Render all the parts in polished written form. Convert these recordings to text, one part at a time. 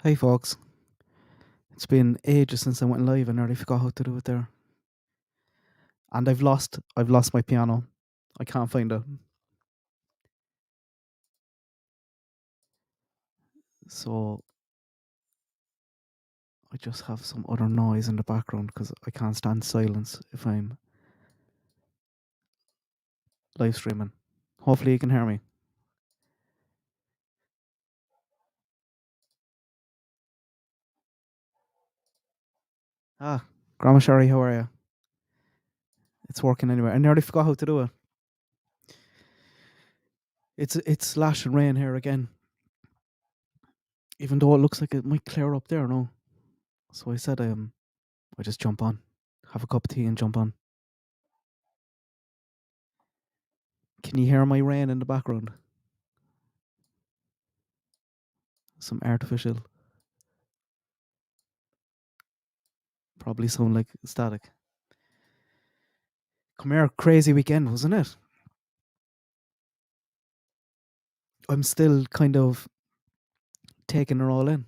Hey folks, it's been ages since I went live. I nearly forgot how to do it there, and I've lost my piano. I can't find it, so I just have some other noise in the background because I can't stand silence if I'm live streaming. Hopefully you can hear me. Grandma Sherry, how are you? It's working anyway. I nearly forgot how to do it. It's slashing rain here again, even though it looks like it might clear up there now. So I said I just jump on, have a cup of tea and jump on. Can you hear my rain in the background? Some artificial, probably sound like static. Come here, crazy weekend, wasn't it? I'm still kind of taking it all in.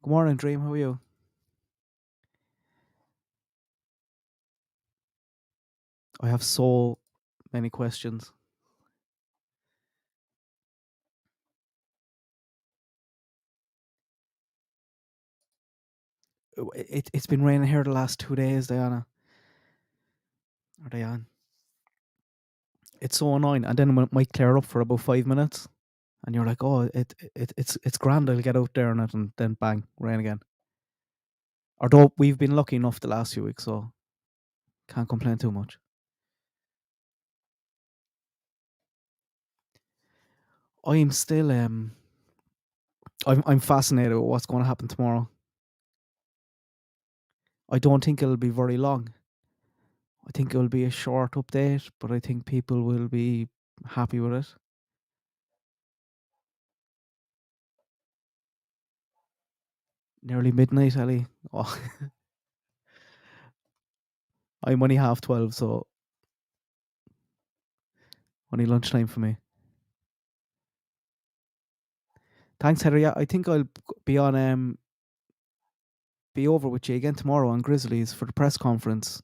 Good morning, Dream. How are you? I have so many questions. It's been raining here the last 2 days, Diana. Or Diane. It's so annoying, and then it might clear up for about 5 minutes, and you're like, "Oh, it's grand. I'll get out there and it, and then bang, rain again." Although we've been lucky enough the last few weeks, so can't complain too much. I'm still I'm fascinated with what's going to happen tomorrow. I don't think it'll be very long. I think it will be a short update, but I think people will be happy with it. Nearly midnight, Ellie. Oh, I'm only 12:30, so only lunchtime for me. Thanks, Heather. Yeah, I think I'll be on be over with you again tomorrow on Grizzlies for the press conference.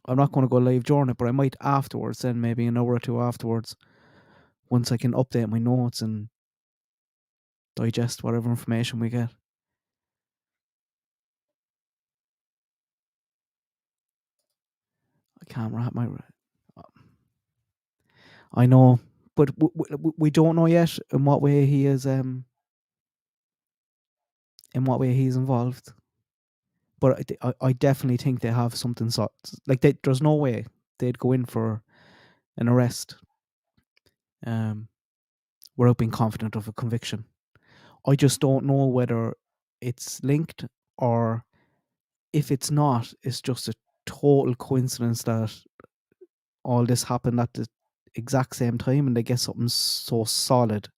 I'm not going to go live during it, but I might afterwards, then maybe an hour or two afterwards, once I can update my notes and digest whatever information we get. I can't wrap my. I know, but we don't know yet in what way he is. In what way he's involved. But I definitely think they have something like there's no way they'd go in for an arrest without being confident of a conviction. I just don't know whether it's linked, or if it's not, it's just a total coincidence that all this happened at the exact same time and they get something so solid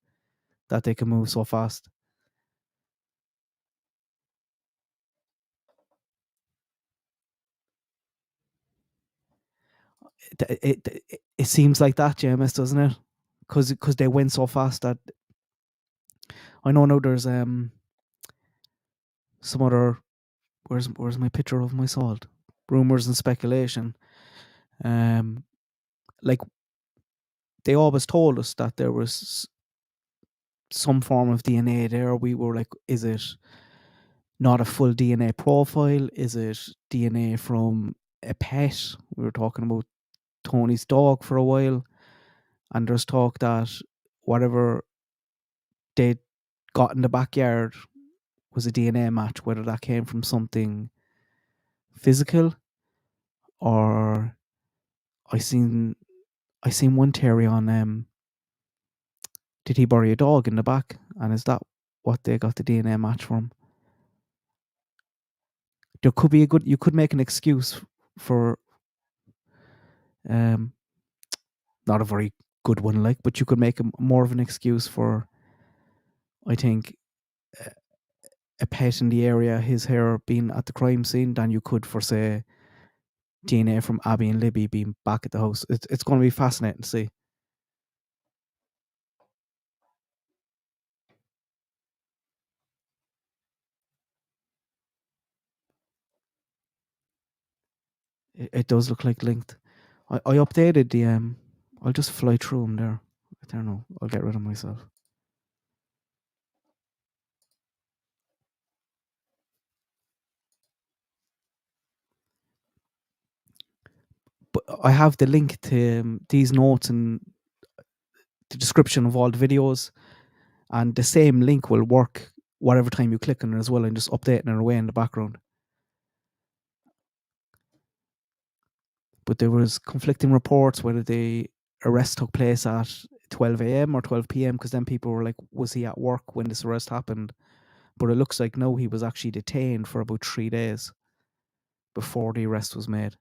that they can move so fast. It seems like that, James, doesn't it? Because they went so fast that I know now there's some other, where's my picture of my salt? Rumors and speculation. Like they always told us that there was some form of DNA there. We were like, is it not a full DNA profile? Is it DNA from a pet? We were talking about Tony's dog for a while, and there's talk that whatever they got in the backyard was a DNA match, whether that came from something physical or I seen one theory on did he bury a dog in the back, and is that what they got the DNA match from? There could be you could make an excuse for um not a very good one, like, but you could make more of an excuse for, I think, a pet in the area, his hair being at the crime scene, than you could for, say, DNA from Abby and Libby being back at the house. It's going to be fascinating to see. It does look like linked. I updated the I'll just fly through them there. I don't know. I'll get rid of myself. But I have the link to these notes and the description of all the videos, and the same link will work whatever time you click on it as well, and just updating it away in the background. But there was conflicting reports whether the arrest took place at 12 a.m. or 12 p.m. because then people were like, was he at work when this arrest happened? But it looks like no, he was actually detained for about 3 days before the arrest was made.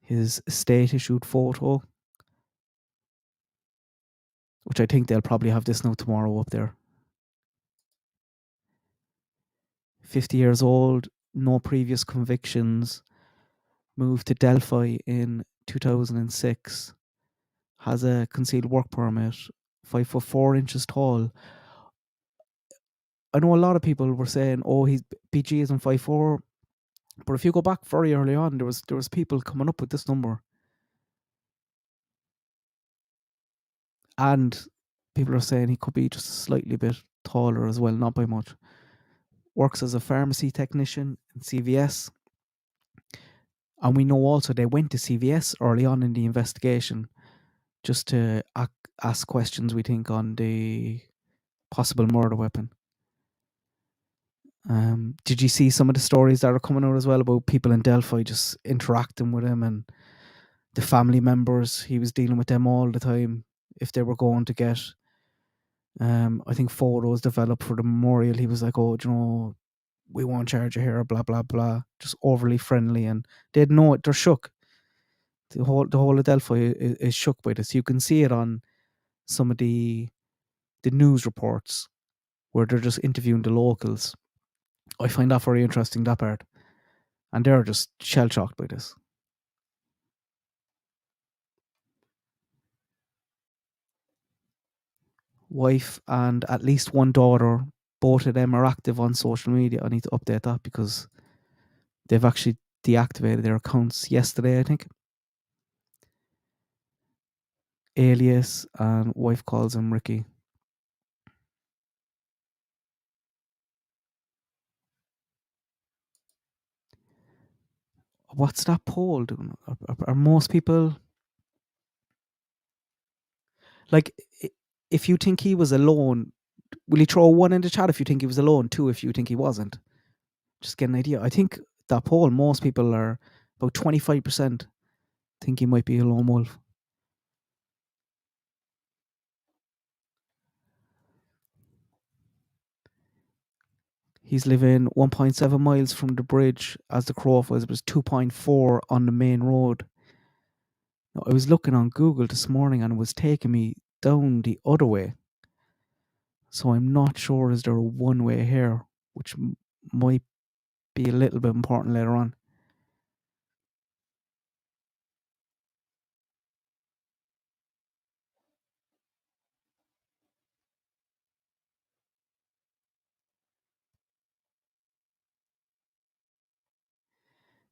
His state issued photo, which I think they'll probably have this now tomorrow up there. 50 years old, no previous convictions, moved to Delphi in 2006, has a concealed work permit, 5'4" tall. I know a lot of people were saying, "Oh, he's BG isn't 5'4", but if you go back very early on, there was people coming up with this number, and people are saying he could be just slightly bit taller as well, not by much. Works as a pharmacy technician in CVS, and we know also they went to CVS early on in the investigation just to ask questions. We think on the possible murder weapon. Did you see some of the stories that are coming out as well about people in Delphi just interacting with him and the family members? He was dealing with them all the time if they were going to get, I think, photos developed for the memorial. He was like, "Oh, do you know, we won't charge you here," blah blah blah, just overly friendly, and they'd know it. They're shook. The whole of Delphi is shook by this. You can see it on some of the news reports where they're just interviewing the locals. I find that very interesting, that part. And they're just shell shocked by this. Wife and at least one daughter, both of them are active on social media. I need to update that because they've actually deactivated their accounts yesterday, I think. Alias, and wife calls him Ricky. What's that poll doing? Are most people like, if you think he was alone, will you throw one in the chat if you think he was alone, two if you think he wasn't? Just get an idea. I think that poll, most people are about 25% think he might be a lone wolf. He's living 1.7 miles from the bridge as the crow flies. It was 2.4 on the main road. Now, I was looking on Google this morning and it was taking me down the other way. So I'm not sure is there a one way here, which might be a little bit important later on.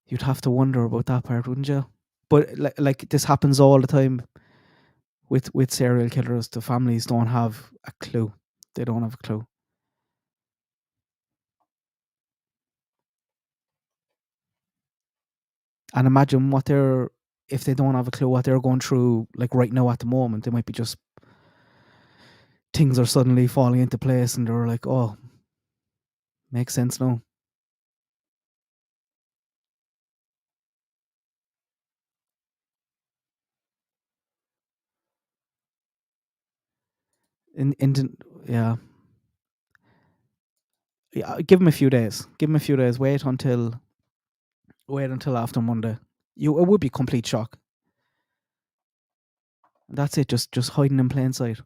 You'd have to wonder about that part, wouldn't you? But like this happens all the time with serial killers. The families don't have a clue. They don't have a clue. And imagine what they're, if they don't have a clue what they're going through, like right now at the moment, they might be just, things are suddenly falling into place and they're like, oh, makes sense now. Yeah. Yeah, give him a few days. Give him a few days. Wait until after Monday. It would be complete shock. That's it. Just hiding in plain sight.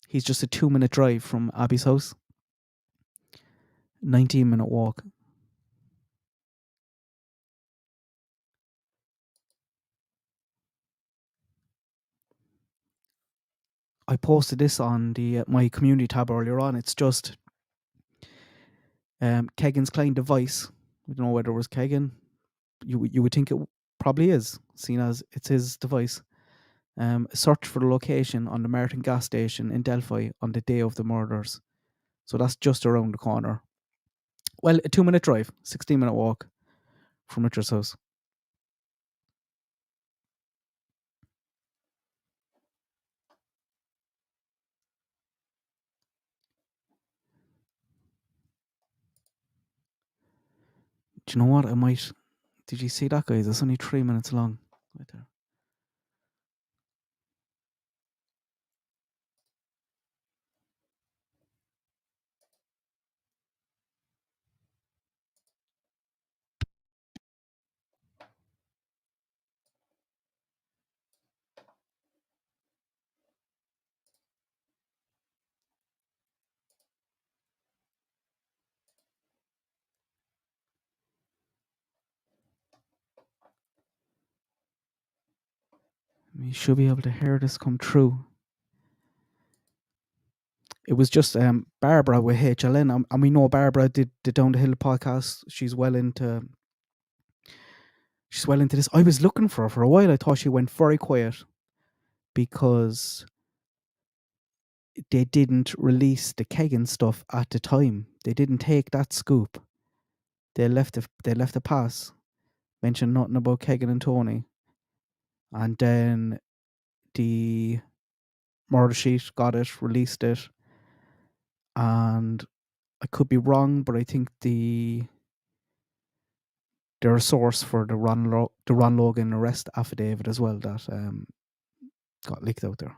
He's just a 2-minute drive from Abby's house. 19-minute walk. I posted this on the my community tab earlier on. It's just Kegan's client device. We don't know whether it was Kegan. You would think it probably is, seen as it's his device. Search for the location on the Martin gas station in Delphi on the day of the murders. So that's just around the corner. Well, a 2-minute drive, 16-minute walk from Richard's house. Do you know what? I might. Did you see that, guys? It's only 3 minutes long. Right there. You should be able to hear this come through. It was just Barbara with HLN, and we know Barbara did the Down the Hill podcast. She's well into this. I was looking for her for a while. I thought she went very quiet because they didn't release the Kegan stuff at the time. They didn't take that scoop. They left the pass. Mentioned nothing about Kegan and Tony. And then the murder sheet got it, released it, and I could be wrong, but I think they're a source for the Ron Logan arrest affidavit as well that got leaked out there.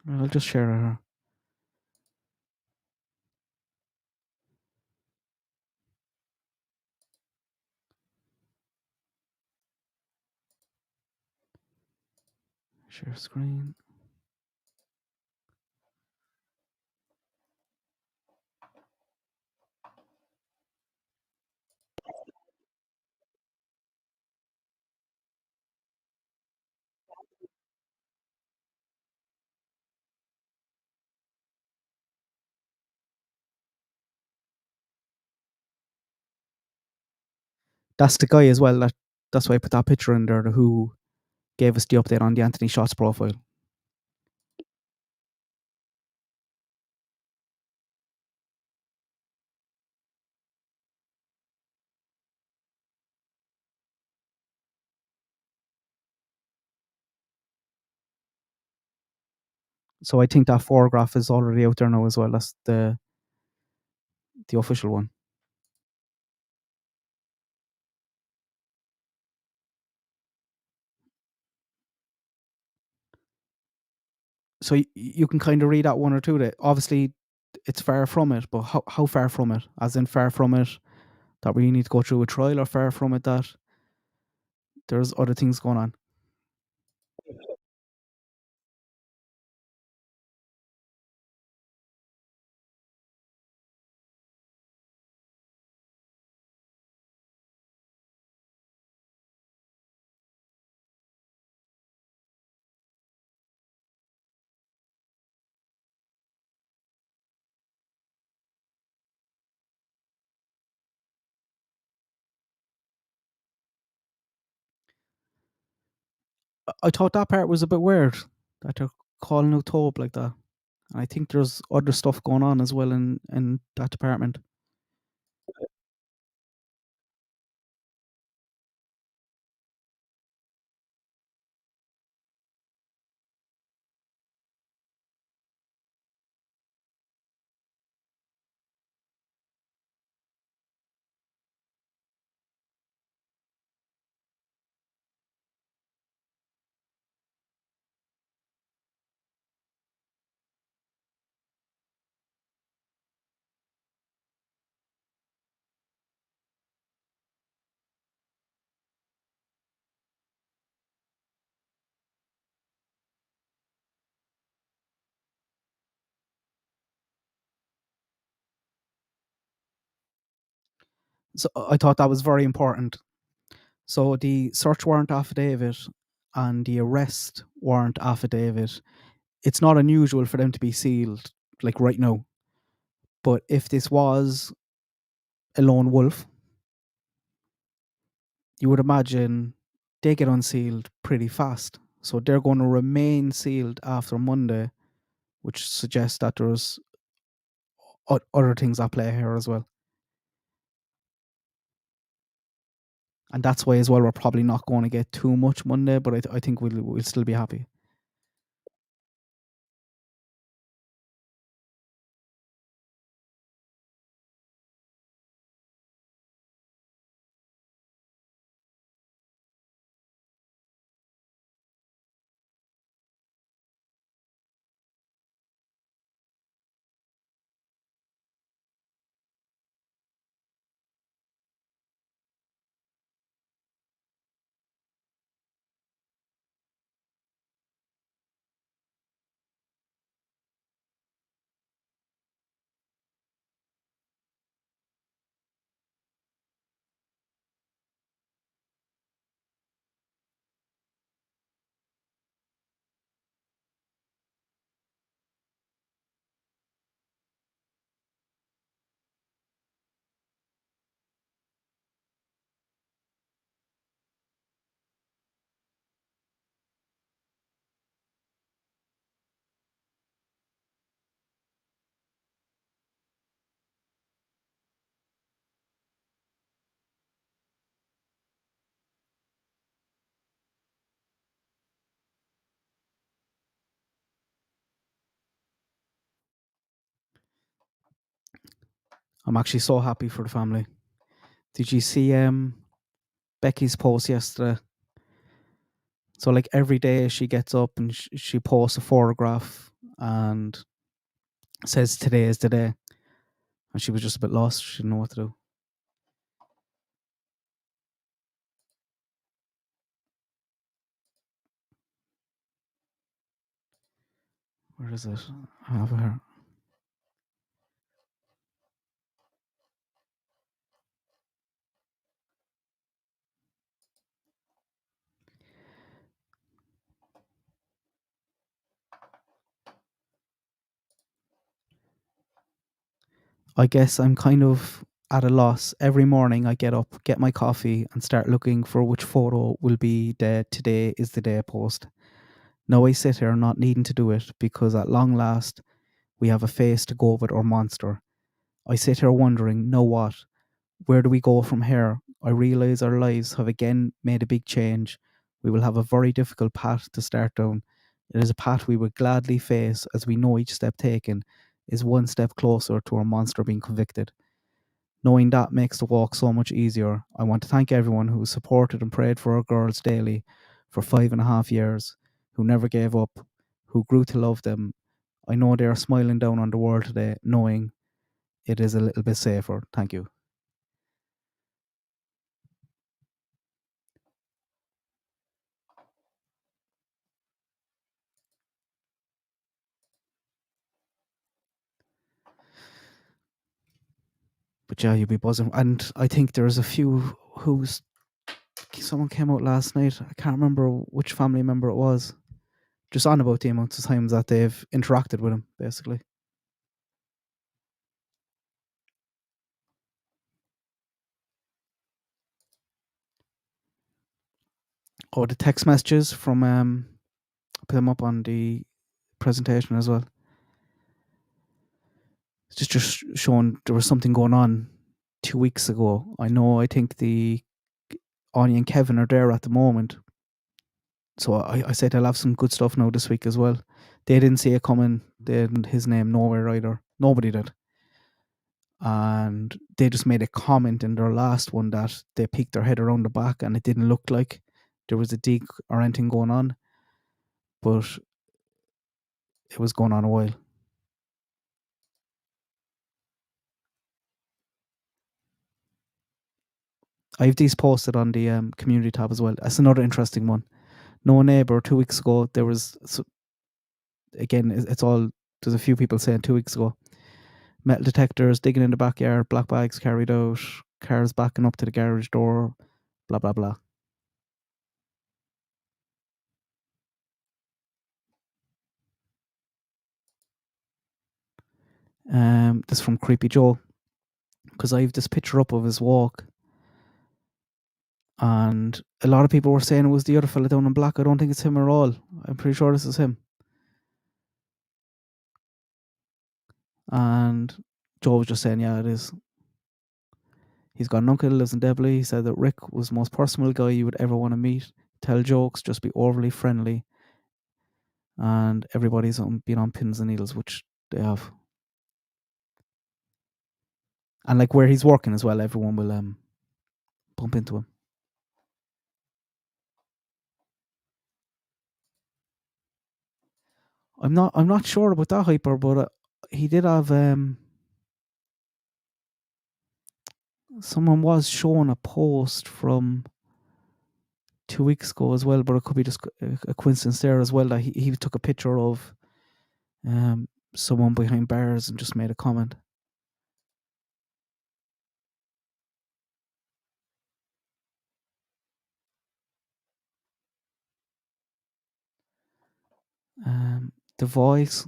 Well, I'll just share it here. Share screen. That's the guy as well. That's why I put that picture in there. Who gave us the update on the Anthony Shots profile. So I think that photograph is already out there now as well. That's the official one. So you can kind of read that one or two. That obviously it's far from it, but how far from it? As in far from it that we need to go through a trial, or far from it that there's other things going on. I thought that part was a bit weird that they're calling out Tope like that. And I think there's other stuff going on as well in that department. So I thought that was very important. So the search warrant affidavit and the arrest warrant affidavit, it's not unusual for them to be sealed like right now. But if this was a lone wolf, you would imagine they get unsealed pretty fast. So they're going to remain sealed after Monday, which suggests that there's other things at play here as well. And that's why as well we're probably not going to get too much Monday, but I think we'll still be happy. I'm actually so happy for the family. Did you see Becky's post yesterday? So like every day she gets up and she posts a photograph and says today is the day. And she was just a bit lost. She didn't know what to do. Where is it? I have it here. I guess I'm kind of at a loss. Every morning I get up, get my coffee, and start looking for which photo will be the today is the day post. Now I sit here not needing to do it because at long last we have a face to go with our monster. I sit here wondering, know what? Where do we go from here? I realise our lives have again made a big change. We will have a very difficult path to start down. It is a path we would gladly face as we know each step taken is one step closer to our monster being convicted. Knowing that makes the walk so much easier. I want to thank everyone who supported and prayed for our girls daily for 5.5 years, who never gave up, who grew to love them. I know they are smiling down on the world today, knowing it is a little bit safer. Thank you. But yeah, you'll be buzzing. And I think there's a few who's someone came out last night. I can't remember which family member it was. Just on about the amount of times that they've interacted with him, basically. Oh, the text messages from put them up on the presentation as well. It's just showing there was something going on 2 weeks ago. I think the Anya and Kevin are there at the moment. So I said I'll have some good stuff now this week as well. They didn't see it coming. They didn't his name nowhere either. Nobody did. And they just made a comment in their last one that they peeked their head around the back and it didn't look like there was a dig or anything going on. But it was going on a while. I have these posted on the community tab as well. That's another interesting one. No neighbour 2 weeks ago. There was again. It's all. There's a few people saying 2 weeks ago. Metal detectors digging in the backyard. Black bags carried out. cars backing up to the garage door, blah, blah, blah. This is from Creepy Joe, because I have this picture up of his walk, and a lot of people were saying it was the other fella down in black. I don't think it's him at all. I'm pretty sure this is him. And Joe was just saying, yeah, it is. He's got an uncle who lives in Delphi. He said that Rick was the most personal guy you would ever want to meet. Tell jokes, just be overly friendly. And everybody's been on pins and needles, which they have. And like where he's working as well, everyone will bump into him. I'm not sure about that hyper, but he did have someone was showing a post from 2 weeks ago as well, but it could be just a coincidence there as well that he took a picture of someone behind bars and just made a comment. The voice.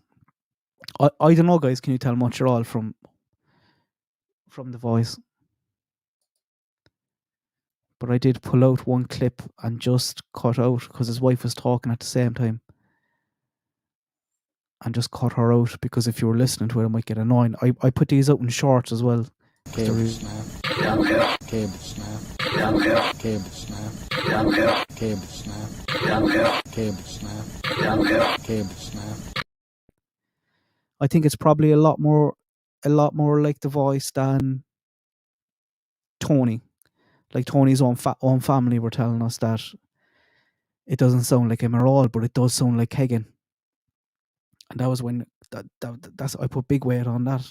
I don't know, guys. Can you tell much at all from the voice? But I did pull out one clip and just cut out because his wife was talking at the same time. And just cut her out because if you were listening to it, it might get annoying. I put these out in shorts as well. Cable snap. Cable snap. Cable snap. Cable snap. Cable snap. Cable snap. I think it's probably a lot more like the voice than Tony. Like Tony's own family were telling us that it doesn't sound like him at all, but it does sound like Kegan. And that was when that's I put big weight on that,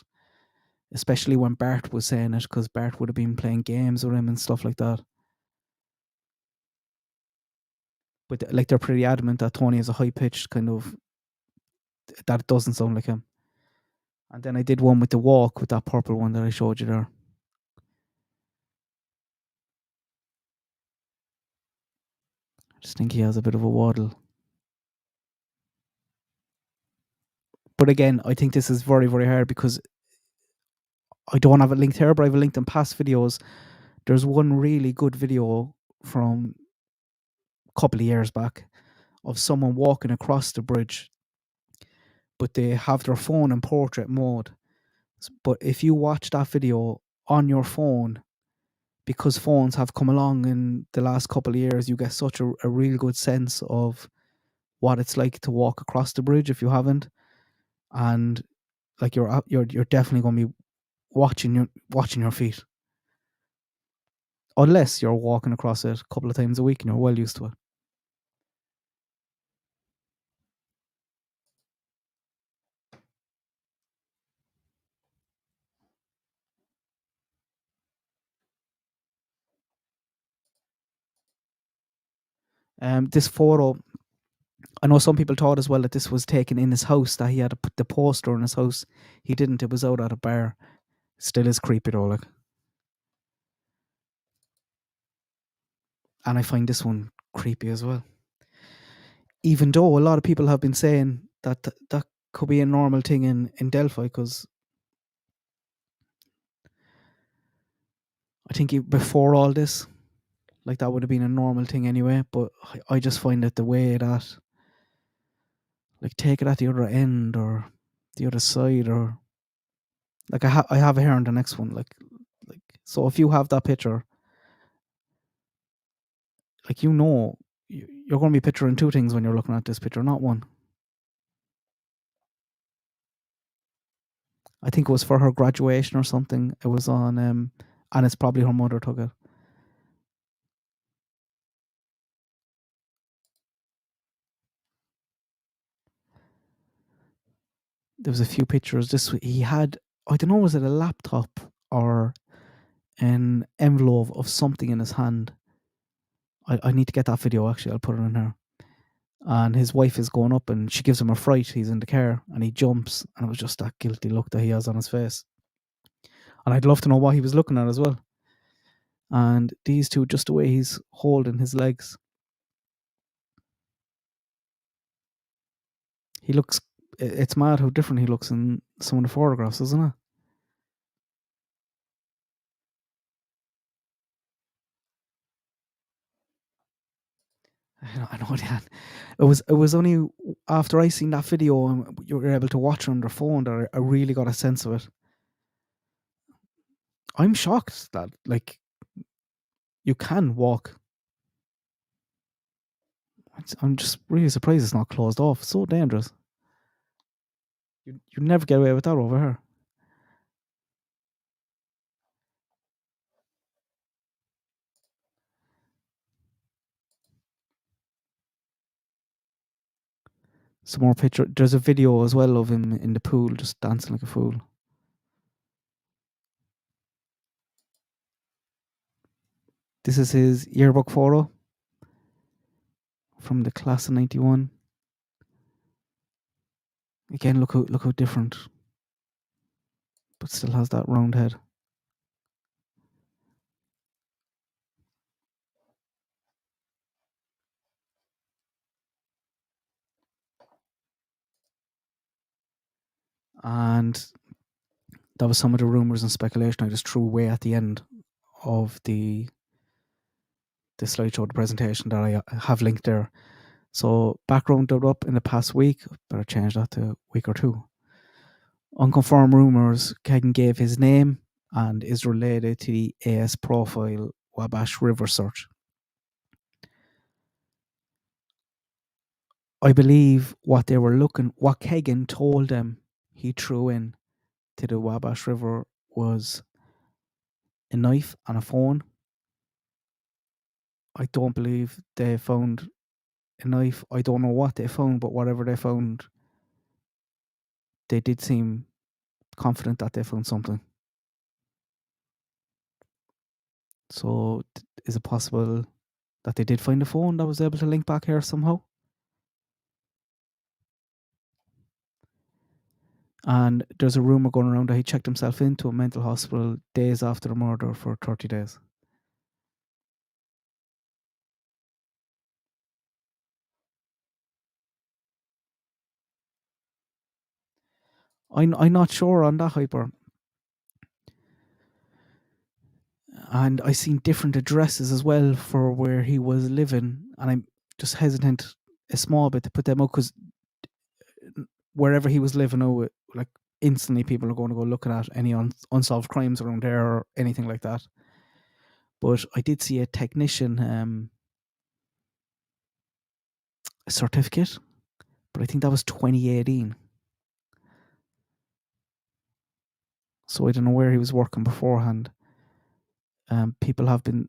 especially when Bart was saying it, because Bart would have been playing games with him and stuff like that. But like they're pretty adamant that Tony is a high pitched kind of that it doesn't sound like him. And then I did one with the walk with that purple one that I showed you there. I just think he has a bit of a waddle. But again, I think this is very, very hard because I don't have it linked here, but I have it linked in past videos. There's one really good video from a couple of years back of someone walking across the bridge, but they have their phone in portrait mode. But if you watch that video on your phone, because phones have come along in the last couple of years, you get such a real good sense of what it's like to walk across the bridge if you haven't. And like you're definitely going to be watching your feet, unless you're walking across it a couple of times a week and you're well used to it. This photo, I know some people thought as well that this was taken in his house, that he had to put the poster in his house. He didn't. It was out at a bar. Still is creepy though, like. And I find this one creepy as well. Even though a lot of people have been saying that that could be a normal thing in Delphi, because I think before all this, like that would have been a normal thing anyway. But I just find that the way that, like, take it at the other end or the other side, or like I have it here on the next one, like so if you have that picture, like you're going to be picturing two things when you're looking at this picture, not one. I think it was for her graduation or something. It was on and it's probably her mother took it. There was a few pictures. He had, I don't know, was it a laptop or an envelope of something in his hand? I need to get that video, actually. I'll put it in here. And his wife is going up and she gives him a fright. He's in the car and he jumps, and it was just that guilty look that he has on his face. And I'd love to know what he was looking at as well. And these two, just the way he's holding his legs, he looks. It's mad how different he looks in some of the photographs, isn't it? I know, Dan. It was only after I seen that video and you were able to watch it on their phone that I really got a sense of it. I'm shocked that like you can walk. I'm just really surprised it's not closed off. It's so dangerous. You never get away with that over here. Some more picture. There's a video as well of him in the pool just dancing like a fool. This is his yearbook photo from the class of '91. Again, look how different, but still has that round head. And that was some of the rumors and speculation I just threw away at the end of the slideshow, the presentation that I have linked there. So background dug up in the past week. Better change that to a week or two. Unconfirmed rumors. Kagan gave his name and is related to the AS profile Wabash River search. I believe what they were looking, what Kagan told them he threw in to the Wabash River was a knife and a phone. I don't believe they found a knife. I don't know what they found, but whatever they found, they did seem confident that they found something. So is it possible that they did find a phone that was able to link back here somehow? And there's a rumor going around that he checked himself into a mental hospital days after the murder for 30 days. I'm not sure on that, Hyper. And I seen different addresses as well for where he was living, and I'm just hesitant a small bit to put them out because wherever he was living, like instantly people are going to go looking at any unsolved crimes around there or anything like that. But I did see a technician certificate, but I think that was 2018. So I don't know where he was working beforehand. People have been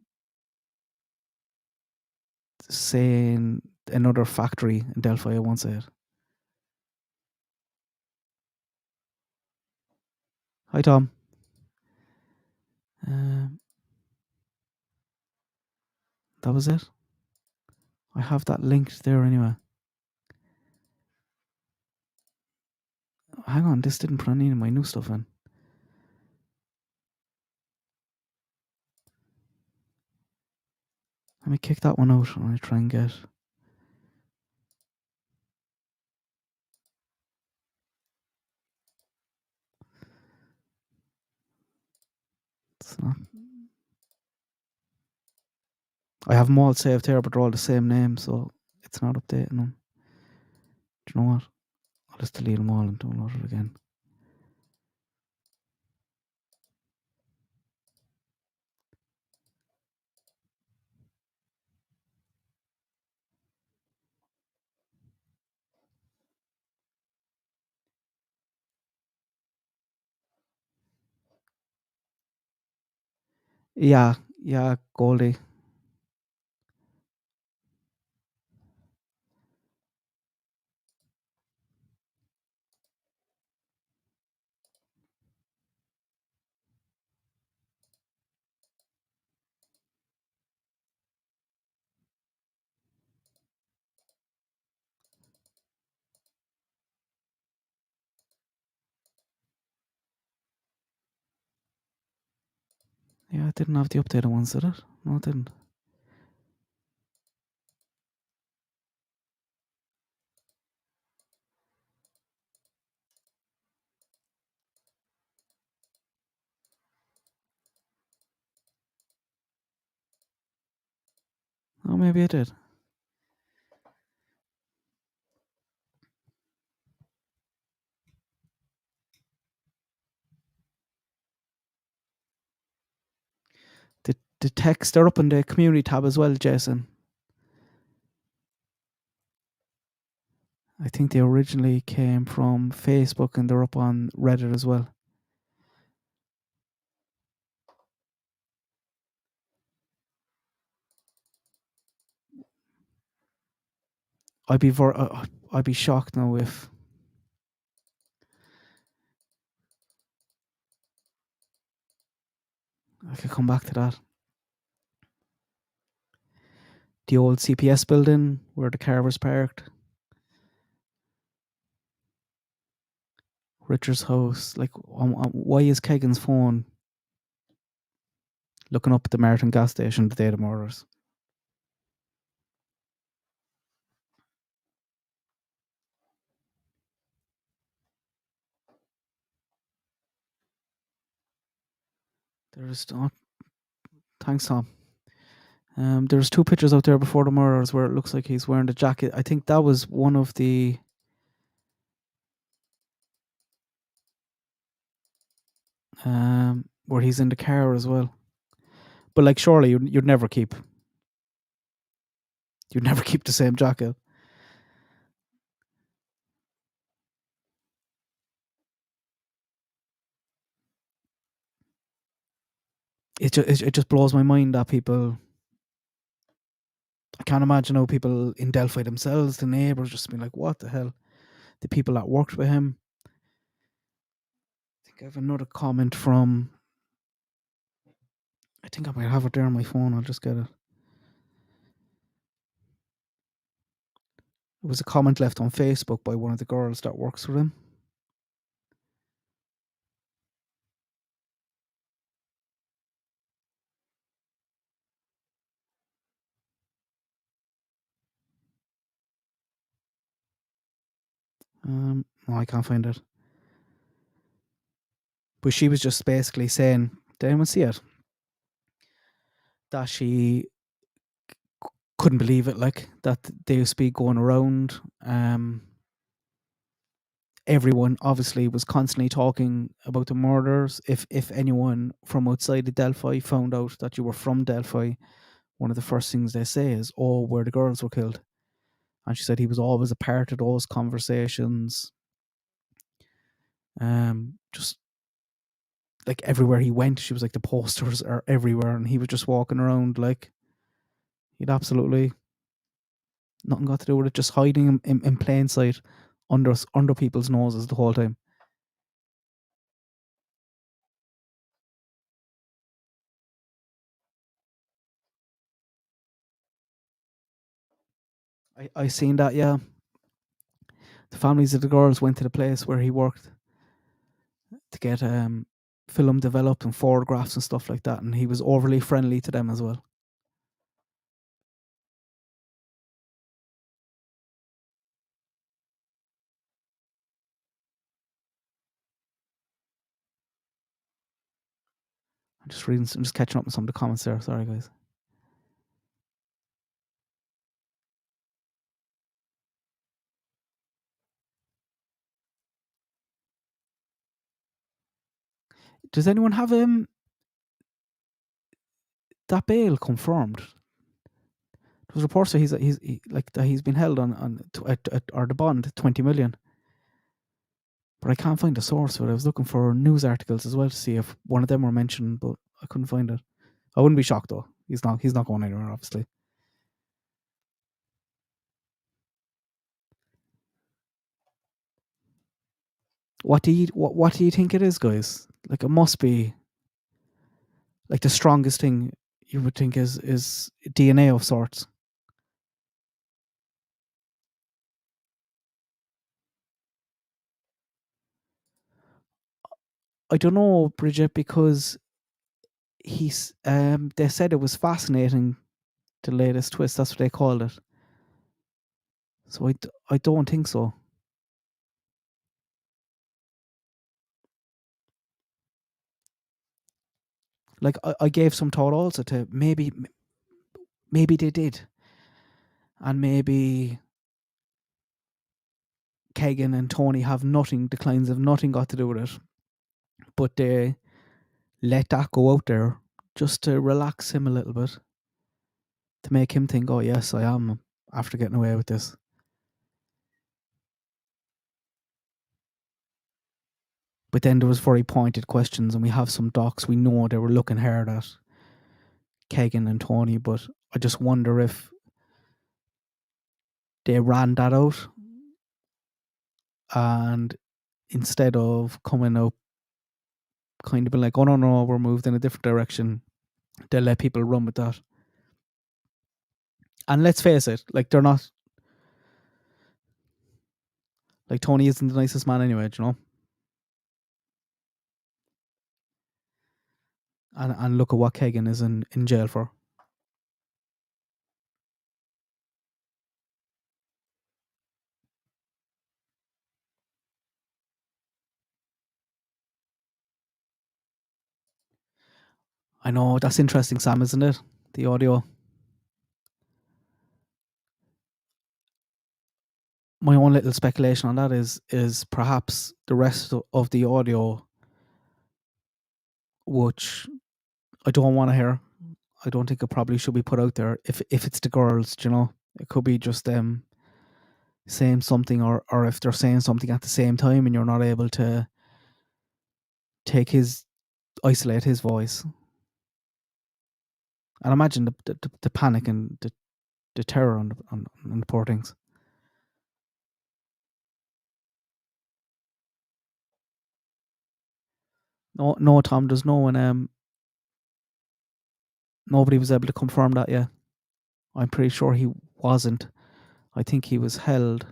saying another factory in Delphi, I won't say it. Hi, Tom. That was it. I have that linked there anyway. Hang on, this didn't put any of my new stuff in. Let me kick that one out and I try and get. It's not. I have them all saved here, but they're all the same name, so it's not updating them. Do you know what? I'll just delete them all and download it again. Yeah, Goldie. Yeah, it didn't have the updated ones, did it? No, it didn't. Oh, maybe it did. The text, they're up in the community tab as well, Jason. I think they originally came from Facebook and they're up on Reddit as well. I'd be shocked now if I could come back to that. The old CPS building where the car was parked. Richard's house. Like, why is Kegan's phone looking up at the Martin gas station the day of the murders? There's not. Thanks, Tom. There's 2 pictures out there before the murders where it looks like he's wearing the jacket. I think that was one of the where he's in the car as well. But like, surely you'd never keep the same jacket. It just blows my mind that people. I can't imagine how people in Delphi themselves, the neighbours, just being like, "What the hell?" The people that worked with him. I think I have another comment from. I think I might have it there on my phone. I'll just get it. It was a comment left on Facebook by one of the girls that works with him. No, I can't find it. But she was just basically saying, did anyone see it? That she couldn't believe it, like, that they used to be going around. Everyone obviously was constantly talking about the murders. If anyone from outside of Delphi found out that you were from Delphi, one of the first things they say is, "Oh, where the girls were killed." And she said he was always a part of those conversations. Just like everywhere he went, she was like, the posters are everywhere, and he was just walking around like he'd absolutely nothing got to do with it, just hiding him in plain sight under people's noses the whole time. I seen that, yeah. The families of the girls went to the place where he worked to get film developed and photographs and stuff like that, and he was overly friendly to them as well. I'm just catching up on some of the comments there. Sorry, guys. Does anyone have that bail confirmed? There's reports that he's been held on or the bond 20 million. But I can't find the source of it. I was looking for news articles as well to see if one of them were mentioned, but I couldn't find it. I wouldn't be shocked though. He's not going anywhere, obviously. What do you think it is, guys? Like, it must be like the strongest thing you would think is DNA of sorts. I don't know, Bridget, because they said it was fascinating, the latest twist. That's what they called it. So I don't think so. Like I gave some thought also to maybe they did, and maybe Kagan and Tony have nothing. The Kleins have nothing got to do with it, but they let that go out there just to relax him a little bit, to make him think, oh yes, I am after getting away with this. But then there was very pointed questions, and we have some docs. We know they were looking hard at Kagan and Tony, but I just wonder if they ran that out, and instead of coming out kind of being like, oh no, we're moved in a different direction, they let people run with that. And let's face it, like, they're not, like, Tony isn't the nicest man anyway, you know. And look at what Kagan is in jail for. I know, that's interesting, Sam, isn't it? The audio. My own little speculation on that is perhaps the rest of the audio, which I don't want to hear. I don't think it probably should be put out there. If it's the girls, you know, it could be just them saying something, or if they're saying something at the same time and you're not able to isolate his voice. And imagine the panic and the terror on the poor things. No, Tom, there's no one. Nobody was able to confirm that yet. I'm pretty sure he wasn't. I think he was held.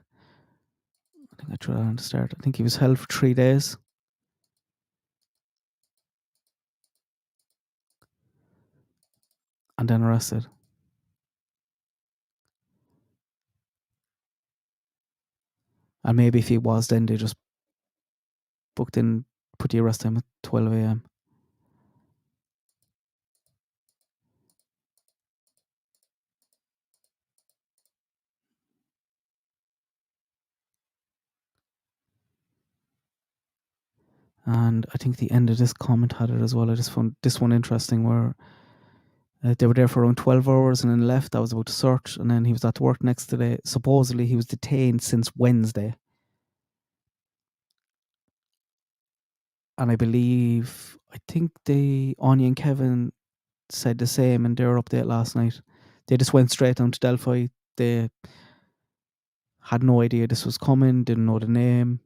I think I threw that on the start. I think he was held for 3 days. And then arrested. And maybe if he was, then they just put the arrest time at 12 a.m. And I think the end of this comment had it as well. I just found this one interesting, where they were there for around 12 hours and then left. That was about to search, and then he was at work next day. Supposedly he was detained since Wednesday. And I think Anya and Kevin said the same in their update last night. They just went straight down to Delphi. They had no idea this was coming, didn't know the name.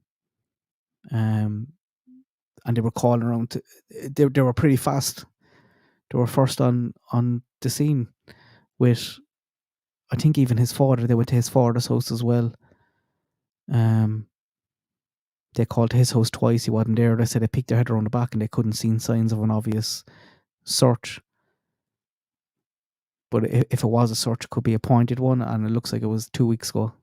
And they were calling around. They were pretty fast. They were first on the scene with, I think, even his father. They went to his father's house as well. They called his house twice. He wasn't there. They said they picked their head around the back and they couldn't see signs of an obvious search. But if it was a search, it could be a pointed one, and it looks like it was 2 weeks ago.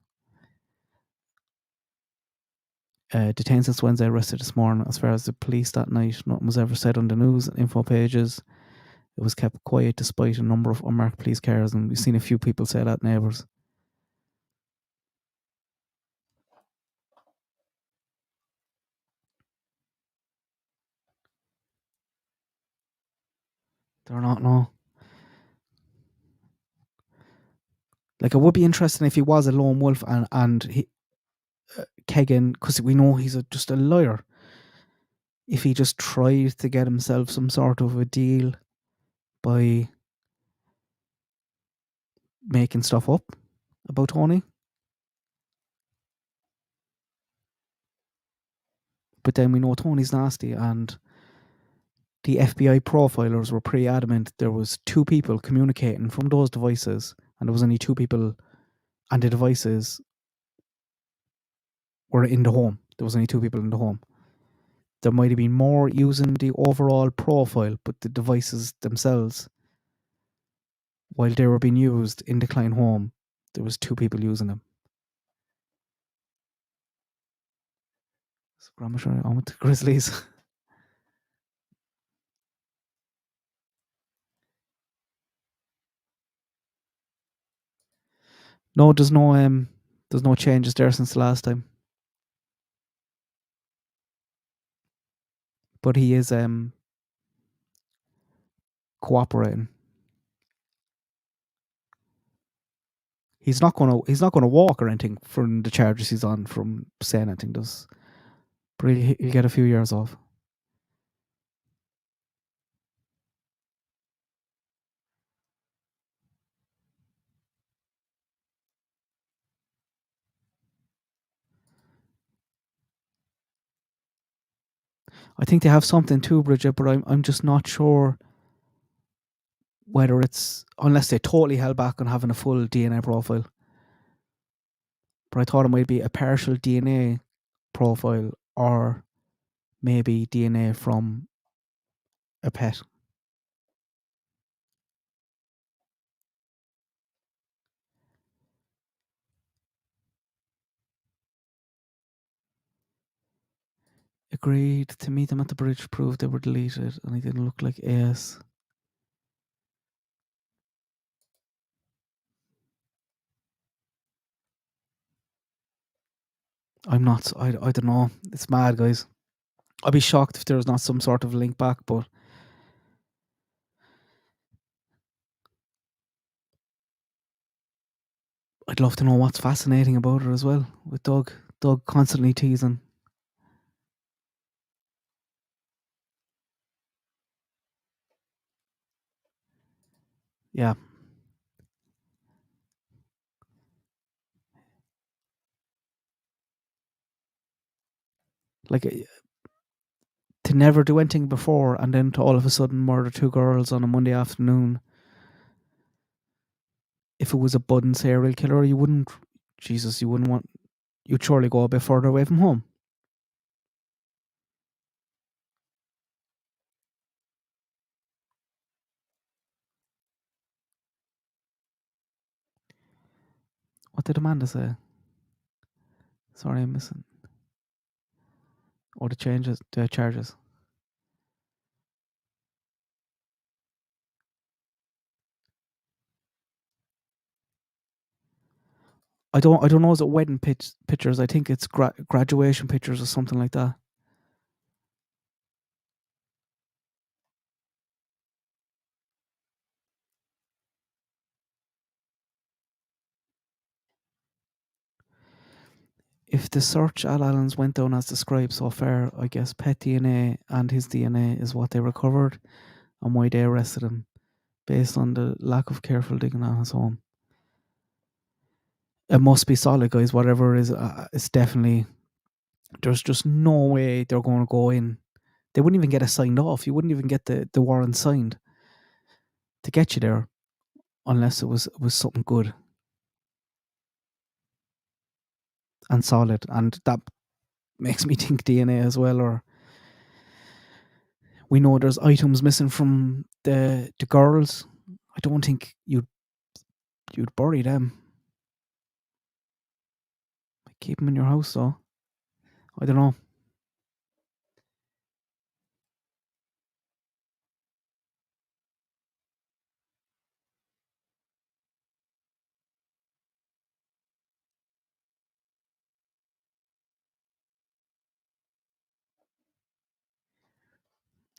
Detained since Wednesday, arrested this morning. As far as the police that night, nothing was ever said on the news and info pages. It was kept quiet despite a number of unmarked police cars, and we've seen a few people say that, neighbours. They're not, no. Like, it would be interesting if he was a lone wolf and he, Kegan, because we know he's just a liar. If he just tried to get himself some sort of a deal by making stuff up about Tony. But then we know Tony's nasty, and the FBI profilers were pretty adamant there was 2 people communicating from those devices, and there was only 2 people, and the devices were in the home. There was only 2 people in the home. there might have been more using the overall profile, but the devices themselves, while they were being used in the client home, there was 2 people using them. So Grandma sure on with the Grizzlies. No, there's no changes there since the last time. But he is cooperating. He's not gonna walk or anything from the charges he's on from saying anything. But he'll get a few years off. I think they have something too, Bridget, but I'm just not sure whether it's, unless they totally held back on having a full DNA profile. But I thought it might be a partial DNA profile or maybe DNA from a pet. Agreed. To meet them at the bridge proved they were deleted and he didn't look like AS. I'm not, I don't know. It's mad, guys. I'd be shocked if there was not some sort of link back, but I'd love to know what's fascinating about it as well, with Doug constantly teasing. Yeah. Like, to never do anything before and then to all of a sudden murder 2 girls on a Monday afternoon. If it was a budding serial killer, you wouldn't want, you'd surely go a bit further away from home. What did Amanda say? Sorry, I'm missing. Or the charges. I don't know, is it wedding pictures? I think it's graduation pictures or something like that. If the search at Allen's went down as described so far, I guess pet DNA and his DNA is what they recovered and why they arrested him, based on the lack of careful digging on his home. It must be solid, guys. Whatever it is, it's definitely, there's just no way they're going to go in. They wouldn't even get it signed off. You wouldn't even get the warrant signed to get you there unless it was something good and solid. And that makes me think DNA as well. Or we know there's items missing from the girls. I don't think you'd bury them. Keep them in your house, though. I don't know.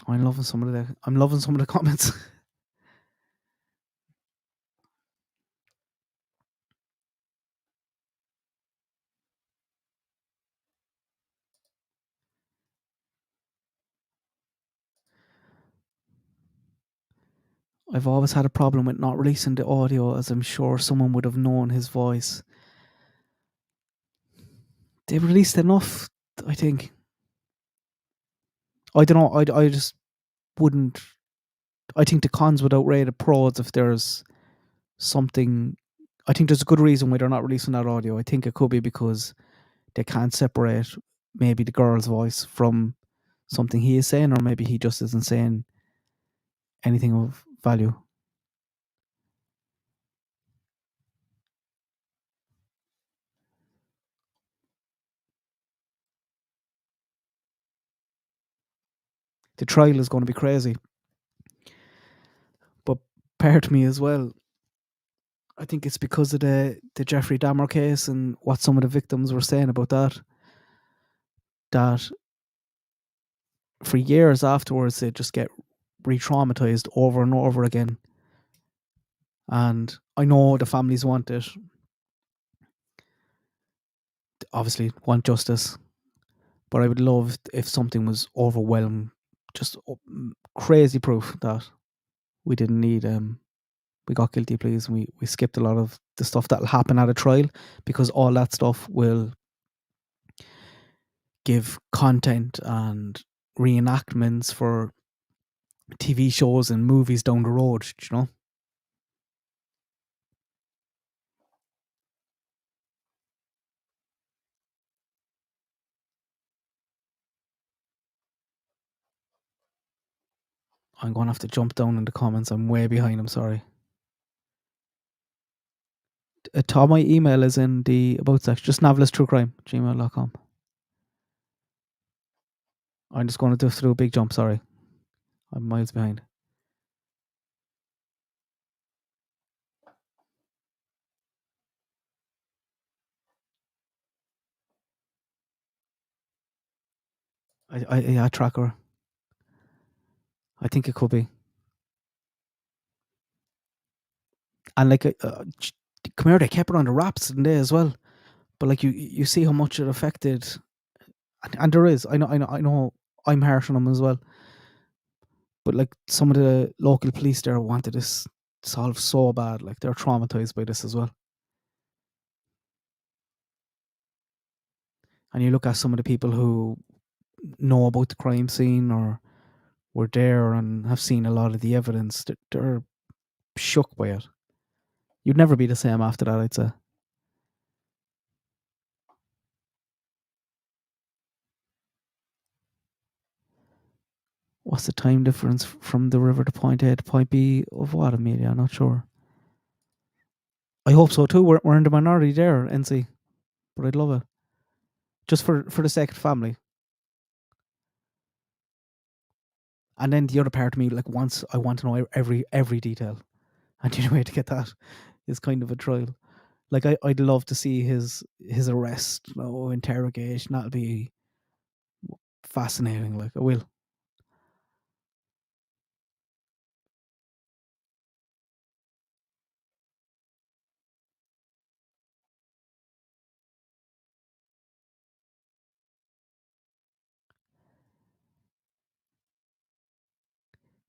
I'm loving some of the comments. I've always had a problem with not releasing the audio, as I'm sure someone would have known his voice. They released enough, I think. I don't know. I just wouldn't. I think the cons would outweigh the pros if there's something. I think there's a good reason why they're not releasing that audio. I think it could be because they can't separate maybe the girl's voice from something he is saying, or maybe he just isn't saying anything of value. The trial is going to be crazy. But part of me as well, I think it's because of the Jeffrey Dahmer case and what some of the victims were saying about that for years afterwards they just get re-traumatized over and over again. And I know the families want it. Obviously want justice. But I would love if something was overwhelming, just crazy proof that we didn't need we got guilty pleas, and we skipped a lot of the stuff that'll happen at a trial, because all that stuff will give content and reenactments for TV shows and movies down the road, you know. I'm going to have to jump down in the comments. I'm way behind. I'm sorry. Tom, my email is in the about section. Just navilustruecrime@gmail.com. I'm just going to do through a big jump. Sorry. I'm miles behind. I tracker. I think it could be. And like, come here, they kept it under wraps in there as well. But like, you see how much it affected, and there is. I know. I'm harsh on them as well. But like, some of the local police there wanted this solved so bad. Like, they're traumatized by this as well. And you look at some of the people who know about the crime scene or were there and have seen a lot of the evidence, they're shook by it. You'd never be the same after that, I'd say. What's the time difference from the river to point A to point B of what, Amelia? I'm not sure. I hope so too. We're in the minority there, NC. But I'd love it. Just for the sake of the family. And then the other part of me, like, once I want to know every detail. And the only way to get that is kind of a trial. Like, I'd love to see his arrest, interrogation. That'll be fascinating. Like, I will.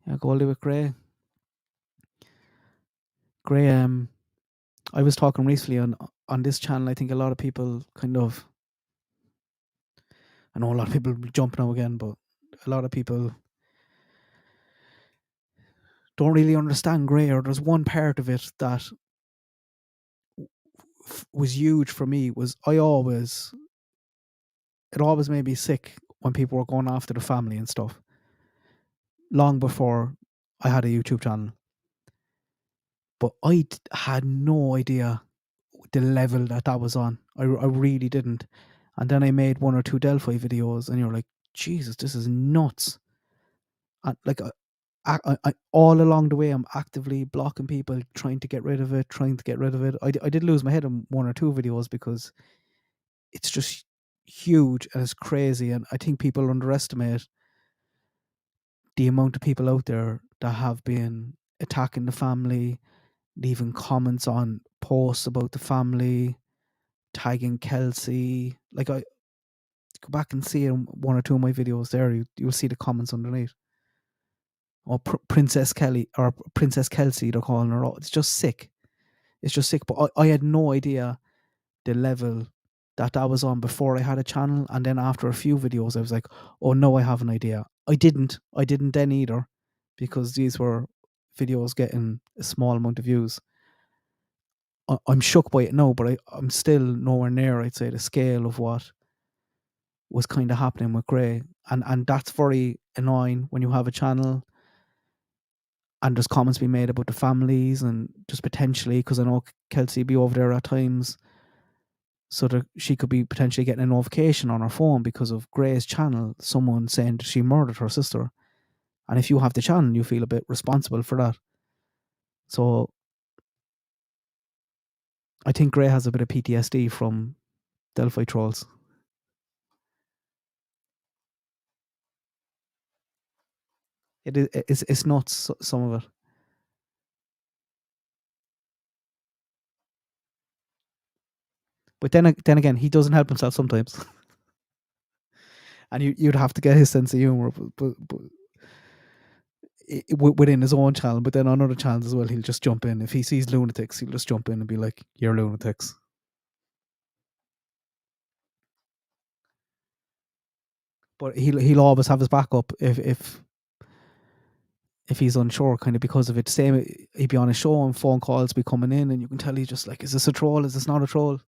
Yeah, Goldie with Gray. Gray, I was talking recently on this channel. I think a lot of people kind of, I know a lot of people jump now again, but a lot of people don't really understand Gray, or there's one part of it that was huge for me. Was it always made me sick when people were going after the family and stuff, long before I had a YouTube channel. But I had no idea the level that was on. I really didn't. And then I made 1 or 2 Delphi videos, and you're like, Jesus, this is nuts. And like, I all along the way, I'm actively blocking people, trying to get rid of it. I did lose my head on 1 or 2 videos because it's just huge and it's crazy. And I think people underestimate the amount of people out there that have been attacking the family, leaving comments on posts about the family, tagging Kelsey. Like, I go back and see 1 or 2 of my videos there. You'll see the comments underneath. Or Princess Kelly, or Princess Kelsey, they're calling her. It's just sick. It's just sick. But I had no idea the level that was on before I had a channel. And then after a few videos, I was like, oh no, I have an idea. I didn't then either, because these were videos getting a small amount of views. I'm shook by it now, but I'm still nowhere near, I'd say, the scale of what was kind of happening with Gray, and that's very annoying when you have a channel and there's comments being made about the families and just potentially, because I know Kelsey be over there at times, so that she could be potentially getting a notification on her phone because of Gray's channel, someone saying that she murdered her sister. And if you have the channel, you feel a bit responsible for that. So I think Gray has a bit of PTSD from Delphi trolls. It's nuts, some of it. But then again, he doesn't help himself sometimes. And you'd have to get his sense of humor, but within his own channel. But then on other channels as well, he'll just jump in. If he sees lunatics, he'll just jump in and be like, "You're lunatics." But he'll always have his backup if he's unsure, kind of because of it. Same, he'd be on a show and phone calls be coming in, and you can tell he's just like, "Is this a troll? Is this not a troll?"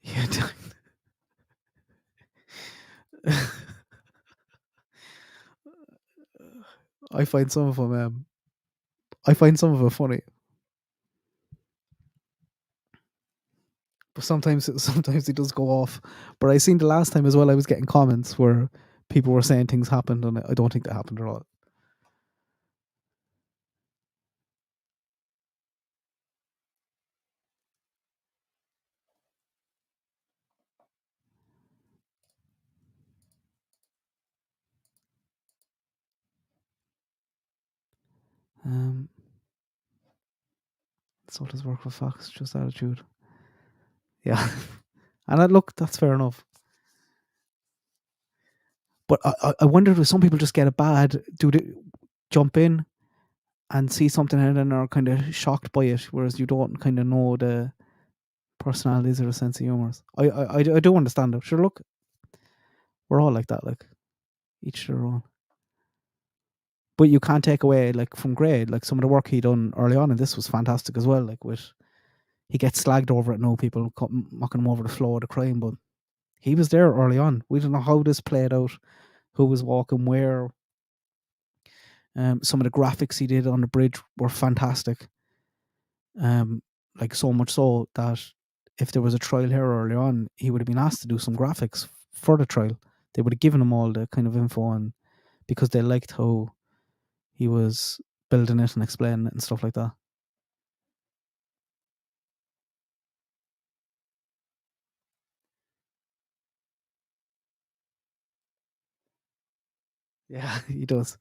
Yeah. I find some of them. I find some of it funny, but sometimes he does go off. But I seen the last time as well, I was getting comments where people were saying things happened, and I don't think that happened at all. So does work for Fox, just attitude. Yeah, and look, that's fair enough. But I wonder if some people just get it bad. Do they jump in and see something and then are kind of shocked by it, whereas you don't kind of know the personalities or the sense of humour. I do understand it. Sure, look, we're all like that, like each their own. But you can't take away, like, from Gray, like some of the work he done early on, and this was fantastic as well. Like, with he gets slagged over it, no people mocking him over the flow of the crime, but he was there early on. We don't know how this played out, who was walking where. Some of the graphics he did on the bridge were fantastic. Like, so much so that if there was a trial here early on, he would have been asked to do some graphics for the trial. They would have given him all the kind of info, and because they liked how he was building it and explaining it and stuff like that. Yeah, he does.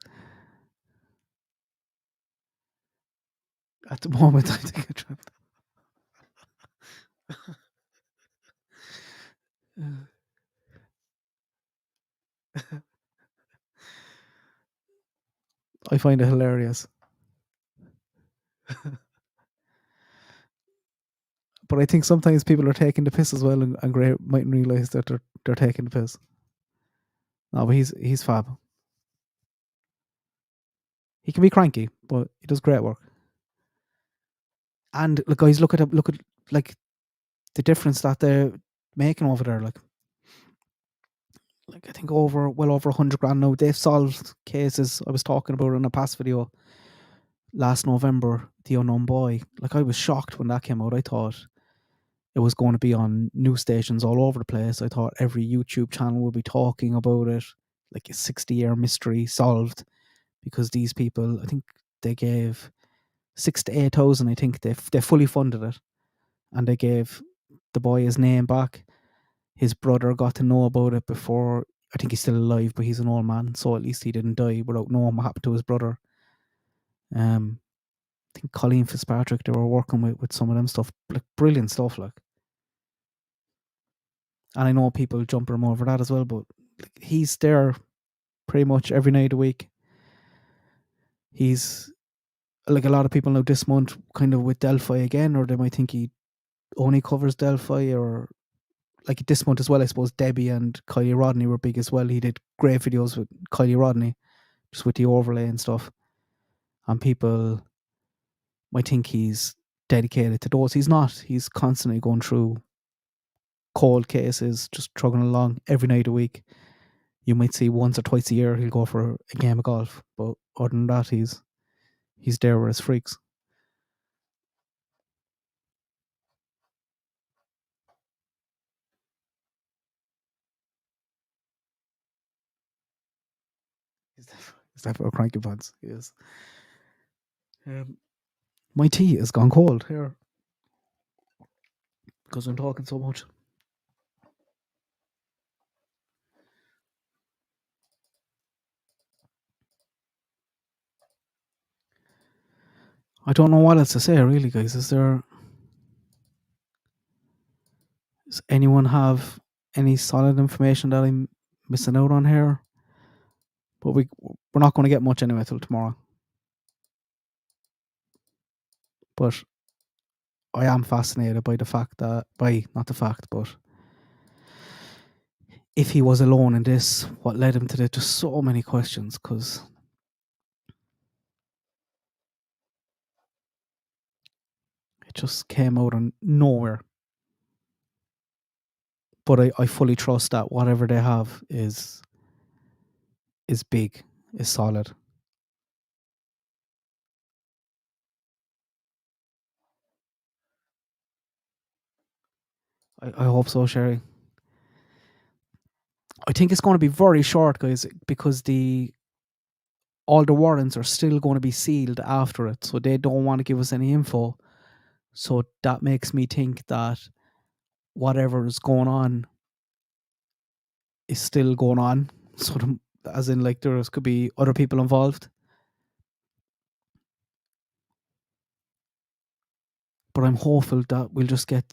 At the moment, I think I tried. I find it hilarious. But I think sometimes people are taking the piss as well, and Gray mightn't realise that they're taking the piss. No, but he's fab. He can be cranky, but he does great work. And look, guys, look at like the difference that they're making over there. Like I think well over 100 grand now. They've solved cases. I was talking about in a past video last November, the unknown boy. Like, I was shocked when that came out. I thought it was going to be on news stations all over the place. I thought every YouTube channel would be talking about it, like a 60-year mystery solved, because these people, I think they gave 6,000 to 8,000. I think they fully funded it, and they gave the boy his name back. His brother got to know about it before. I think he's still alive, but he's an old man, so at least he didn't die without knowing what happened to his brother. I think Colleen Fitzpatrick, they were working with some of them stuff, like brilliant stuff, like. And I know people jumping him over that as well, but he's there pretty much every night of the week. He's like, a lot of people know this month kind of with Delphi again, or they might think he only covers Delphi, or like this month as well, I suppose Debbie and Kylie Rodney were big as well. He did great videos with Kylie Rodney just with the overlay and stuff. And people might think he's dedicated to those. He's not. He's constantly going through cold cases, just trugging along every night a week. You might see once or twice a year he'll go for a game of golf, but other than that, he's there with his freaks. He's definitely a cranky pants. He is. My tea has gone cold here because I'm talking so much. I don't know what else to say, really, guys. Does anyone have any solid information that I'm missing out on here? But we're not going to get much anyway till tomorrow. But I am fascinated by the fact that, not the fact, but if he was alone in this, what led him to this? Just so many questions, because it just came out of nowhere. But I fully trust that whatever they have is big, is solid. I hope so, Sherry. I think it's going to be very short, guys, because all the warrants are still going to be sealed after it, so they don't want to give us any info. So that makes me think that whatever is going on is still going on. So, as in, like, there could be other people involved. But I'm hopeful that we'll just get,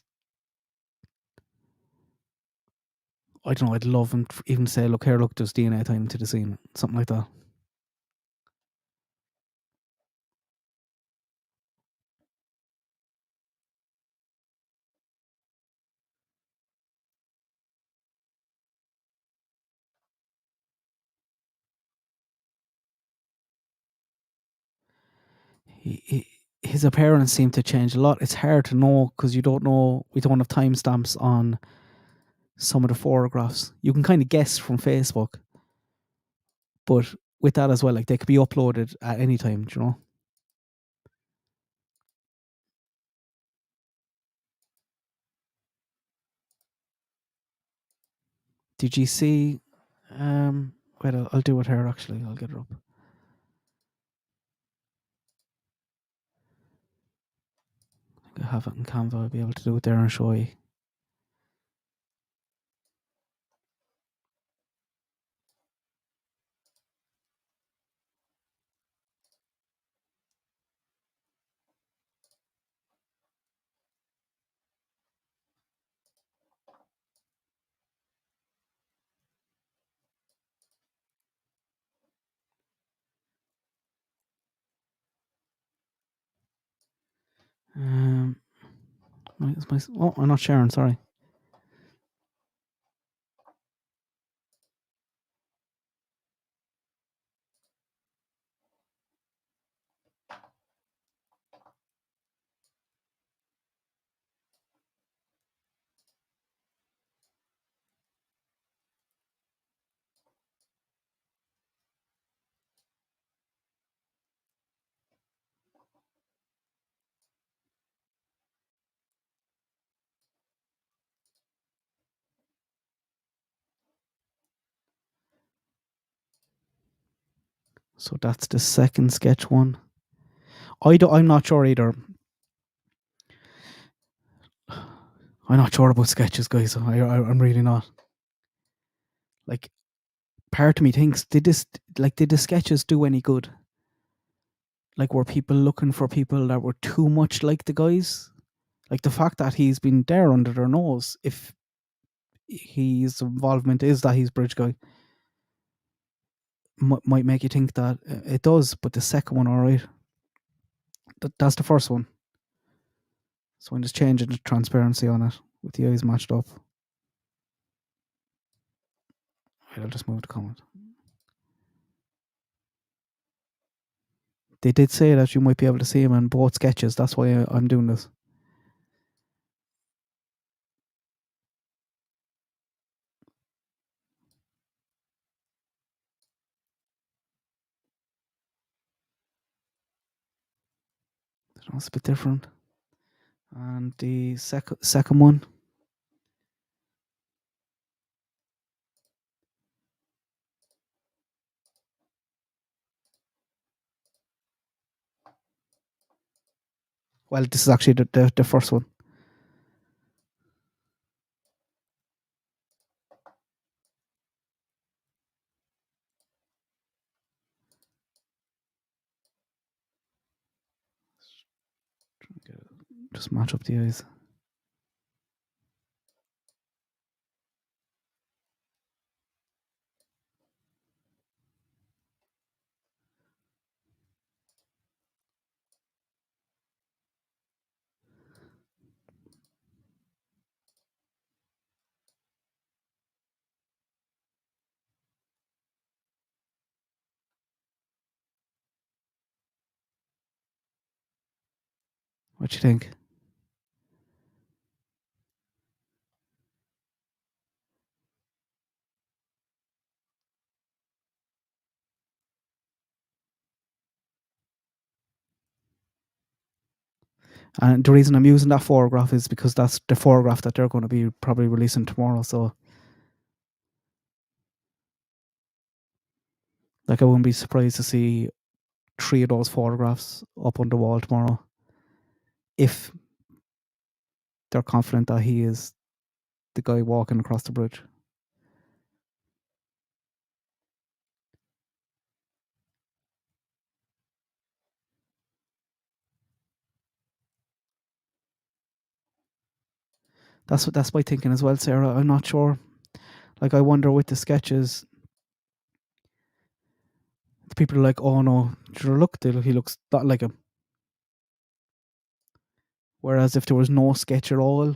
I don't know, I'd love him to even say, look, there's DNA tying to the scene. Something like that. His appearance seemed to change a lot. It's hard to know because you don't know. We don't have timestamps on some of the photographs. You can kind of guess from Facebook, but with that as well, like, they could be uploaded at any time. Do you know? Did you see? Wait, I'll do it here. Actually, I'll get it up. I have it in Canva. I'll be able to do it there and show you. I'm not sharing. Sorry. So that's the second sketch one. I'm not sure either. I'm not sure about sketches, guys. I'm really not. Like, part of me thinks, did the sketches do any good? Like, were people looking for people that were too much like the guys? Like, the fact that he's been there under their nose, if his involvement is that he's bridge guy, might make you think that it does. But the second one, all right, that's the first one. So I'm just changing the transparency on it with the eyes matched up. Right, I'll just move the comment. They did say that you might be able to see him in both sketches. That's why I'm doing this. It's a bit different. And the second one. Well, this is actually the first one. Just match up the eyes. What do you think? And the reason I'm using that photograph is because that's the photograph that they're going to be probably releasing tomorrow. So, like, I wouldn't be surprised to see 3 of those photographs up on the wall tomorrow, if they're confident that he is the guy walking across the bridge. That's my thinking as well, Sarah. I'm not sure. Like, I wonder with the sketches, the people are like, "Oh no, sure, look, he looks not like him." Whereas if there was no sketch at all,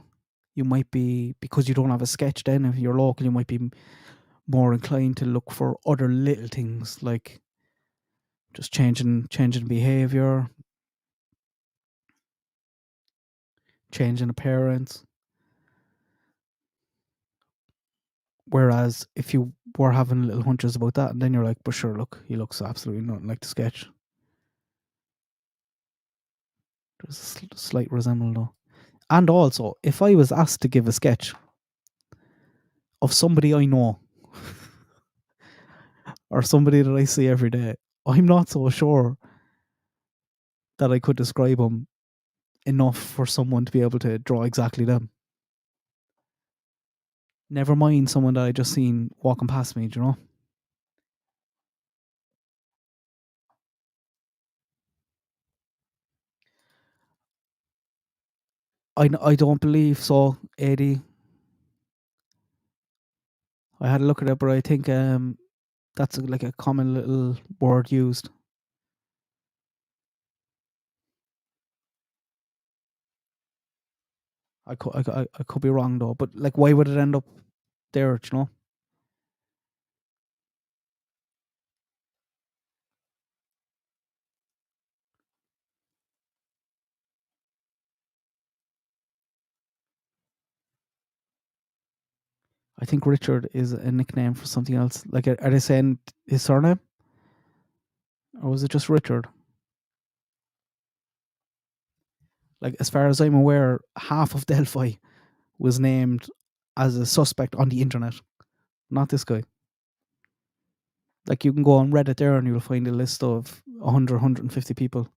you might be, because you don't have a sketch. Then, if you're local, you might be more inclined to look for other little things, like just changing behavior, changing appearance. Whereas if you were having little hunches about that, and then you're like, but sure, look, he looks absolutely nothing like the sketch. There's a slight resemblance though. And also, if I was asked to give a sketch of somebody I know or somebody that I see every day, I'm not so sure that I could describe them enough for someone to be able to draw exactly them. Never mind someone that I just seen walking past me, do you know? I don't believe so, 80. I had a look at it, but I think that's like a common little word used. I could be wrong though, but like, why would it end up there? Do you know? I think Richard is a nickname for something else. Like, are they saying his surname, or was it just Richard? Like, as far as I'm aware, half of Delphi was named as a suspect on the internet. Not this guy. Like, you can go on Reddit there and you'll find a list of 100, 150 people.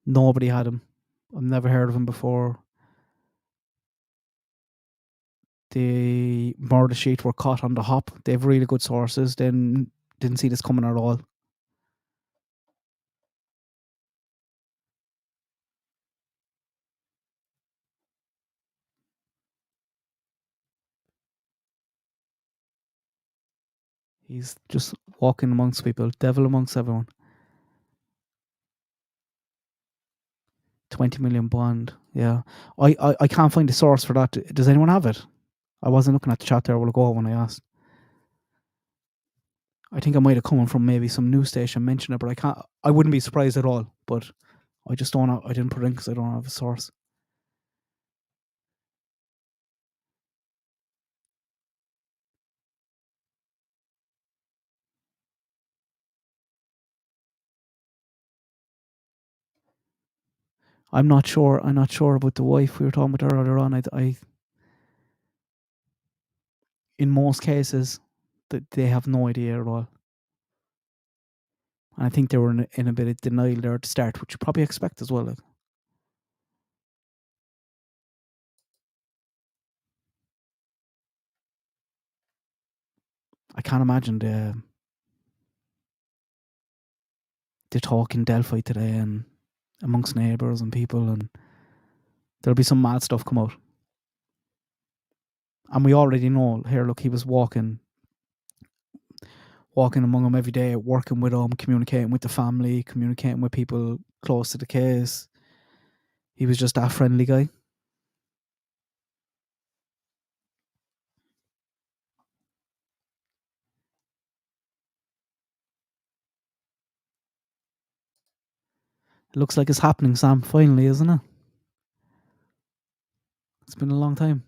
Nobody had him. I've never heard of him before. The murder sheet were caught on the hop. They have really good sources. Then didn't see this coming at all. He's just walking amongst people, devil amongst everyone. 20 million bond. Yeah. I can't find the source for that. Does anyone have it? I wasn't looking at the chat there a while ago when I asked. I think I might have come from maybe some news station mentioning it, but I wouldn't be surprised at all. But I just don't know. I didn't put it in because I don't have a source. I'm not sure. I'm not sure about the wife we were talking about earlier on. In most cases, that they have no idea at all. And I think they were in a bit of denial there at the start, which you probably expect as well. Like. I can't imagine the talk in Delphi today and amongst neighbours and people, and there'll be some mad stuff come out. And we already know here, look, he was walking among them every day, working with them, communicating with the family, communicating with people close to the case. He was just that friendly guy. It looks like it's happening, Sam, finally, isn't it? It's been a long time.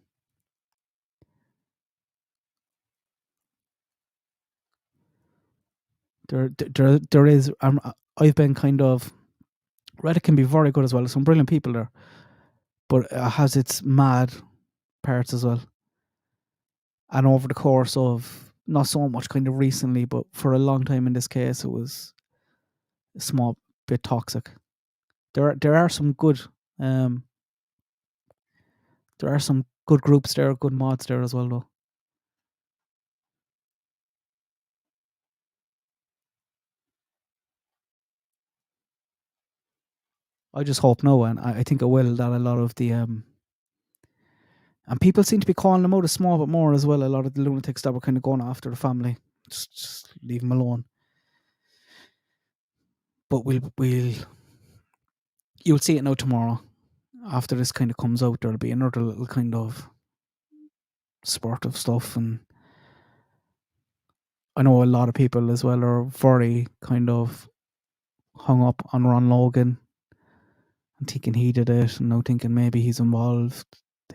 There is. I've been kind of. Reddit can be very good as well. There's some brilliant people there, but it has its mad parts as well. And over the course of not so much kind of recently, but for a long time in this case, it was a small bit toxic. There are some good there are some good groups there, good mods there as well though. I just hope no, and I think it will, that a lot of the and people seem to be calling them out a small bit more as well. A lot of the lunatics that were kind of going after the family, just leave them alone. But you'll see it now tomorrow. After this kind of comes out, there'll be another little kind of spurt of stuff, and I know a lot of people as well are very kind of hung up on Ron Logan and thinking he did it, and now thinking maybe he's involved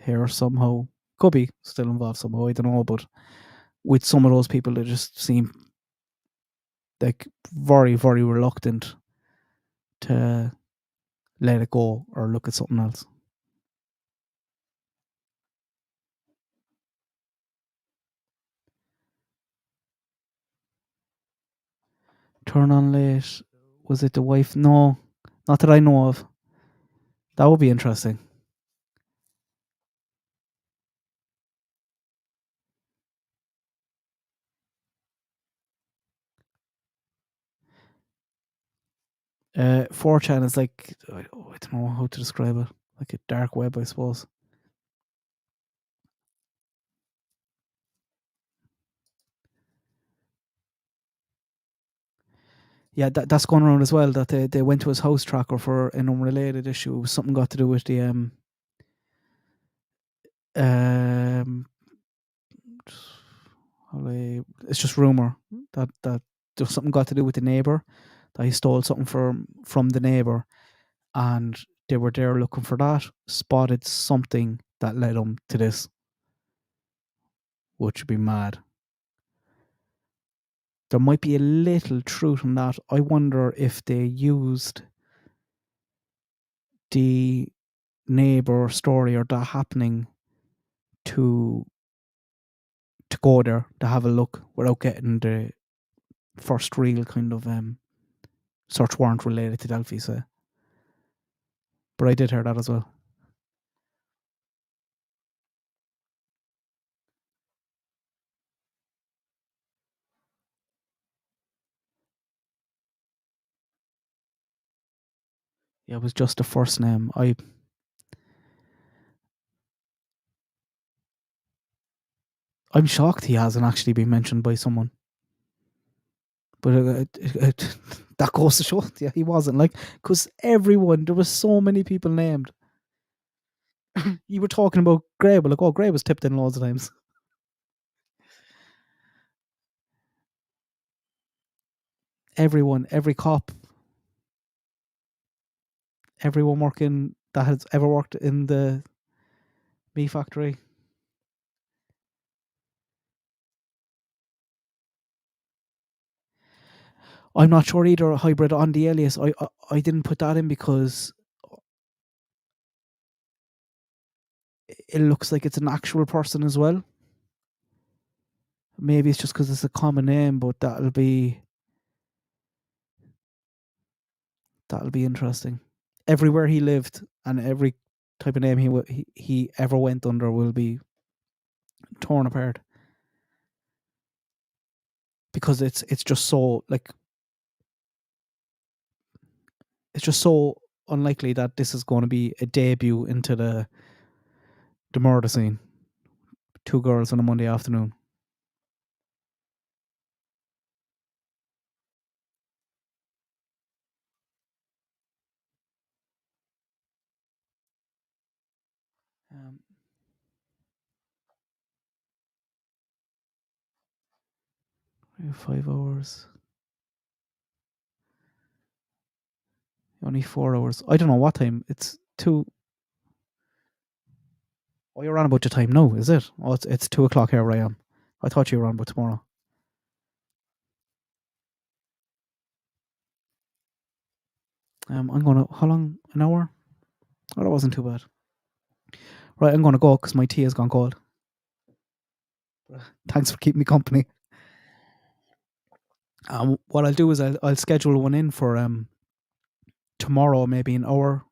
here somehow. Could be still involved somehow, I don't know, but with some of those people that just seem like very, very reluctant to let it go or look at something else. Turn on late. Was it the wife? No, not that I know of. That would be interesting. Uh, 4chan is like, I don't know how to describe it. Like a dark web, I suppose. Yeah, that's going around as well. That they went to his house tracker for an unrelated issue. Something got to do with the it's just rumor that there's something got to do with the neighbor, that he stole something from the neighbor, and they were there looking for that, spotted something that led them to this, which would be mad. There might be a little truth in that. I wonder if they used the neighbor story or that happening to go there to have a look without getting the first real kind of search warrant related to Delphi. So, but I did hear that as well. Yeah, it was just the first name. I'm shocked he hasn't actually been mentioned by someone. But that goes to show, yeah, he wasn't, like, because there was so many people named. You were talking about Gray, but like, oh, Gray was tipped in loads of times. everyone, every cop, everyone working that has ever worked in the meat factory. I'm not sure either. Hybrid on the alias. I didn't put that in because it looks like it's an actual person as well. Maybe it's just because it's a common name, but that'll be interesting. Everywhere he lived and every type of name he ever went under will be torn apart, because it's just so like, it's just so unlikely that this is going to be a debut into the murder scene. 2 girls on a Monday afternoon. Um, 5 hours. Only 4 hours. I don't know what time. It's 2. Oh, you're on about your time now, is it? Oh, it's 2 o'clock here where I am. I thought you were on about tomorrow. I'm gonna. How long? An hour? Oh, that wasn't too bad. Right, I'm gonna go because my tea has gone cold. Thanks for keeping me company. What I'll do is I'll schedule one in for tomorrow, maybe an hour,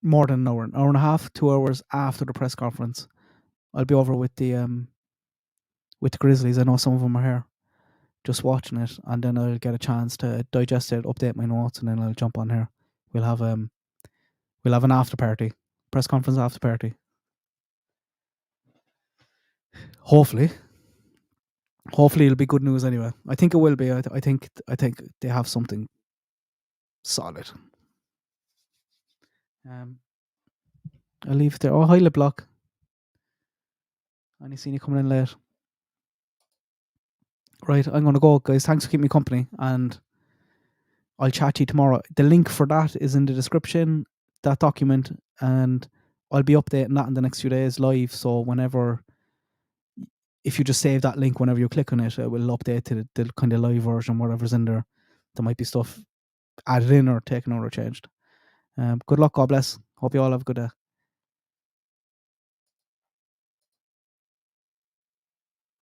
more than an hour and a half, 2 hours after the press conference. I'll be over with the Grizzlies. I know some of them are here, just watching it, and then I'll get a chance to digest it, update my notes, and then I'll jump on here. We'll have an after party, press conference after party. Hopefully it'll be good news anyway. I think it will be. I think they have something solid. I'll leave it there. Oh, hi, LeBlock. I only seen you coming in late. Right, I'm going to go, guys. Thanks for keeping me company, and I'll chat to you tomorrow. The link for that is in the description, that document, and I'll be updating that in the next few days live. So if you just save that link, whenever you click on it, it will update to the kind of live version, whatever's in there. There might be stuff added in or taken out or changed. Good luck. God bless. Hope you all have a good day.